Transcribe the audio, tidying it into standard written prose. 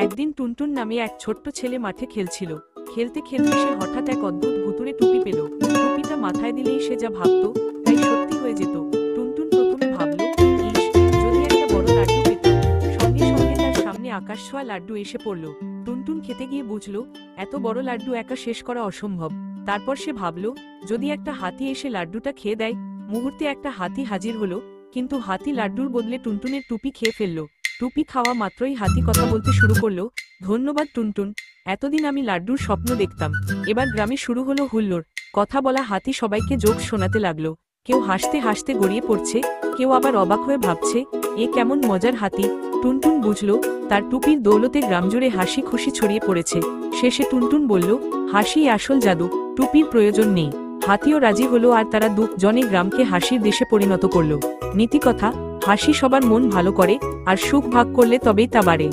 একদিন টুনটুন নামে এক ছোট্ট ছেলে মাঠে খেলছিল। খেলতে খেলতে সে হঠাৎ এক অদ্ভুত ভুতুড়ে টুপি পেল। টুপিটা মাথায় দিলেই সে যা ভাবত তাই সত্যি হয়ে যেত। টুনটুন প্রথমে ভাবল, ইস, যদি একটা বড় লাড্ডু পেতাম। সঙ্গে সঙ্গে তার সামনে আকাশ ছোঁয়া লাড্ডু এসে পড়ল। টুনটুন খেতে গিয়ে বুঝল এত বড় লাড্ডু একা শেষ করা অসম্ভব। তারপর সে ভাবল, যদি একটা হাতি এসে লাড্ডুটা খেয়ে দেয়। মুহূর্তে একটা হাতি হাজির হলো, কিন্তু হাতি লাড্ডুর বদলে টুনটুনের টুপি খেয়ে ফেলল। টুপি খাওয়া মাত্রই হাতি কথা বলতে শুরু করলো, ধন্যবাদ টুনটুন, এতদিন আমি লাড্ডুর স্বপ্ন দেখতাম। এবার গ্রামে শুরু হলো হুল্লোড়। কথা বলা হাতি সবাইকে জোকস শোনাতে লাগলো। কেউ হাসতে হাসতে গড়িয়ে পড়ছে, কেউ আবার অবাক হয়ে ভাবছে, এ কেমন মজার হাতি। টুনটুন বুঝলো তার টুপির দৌলতে গ্রামজুড়ে হাসি খুশি ছড়িয়ে পড়েছে। শেষে টুনটুন বলল, হাসি আসল জাদু, টুপির প্রয়োজন নেই। হাতিও রাজি হলো আর তারা দুজনে গ্রামকে হাসির দেশে পরিণত করলো। নীতিকথা, হাসি সবার মন ভালো করে, আর সুখ ভাগ করলে তবেই তা বাড়ে।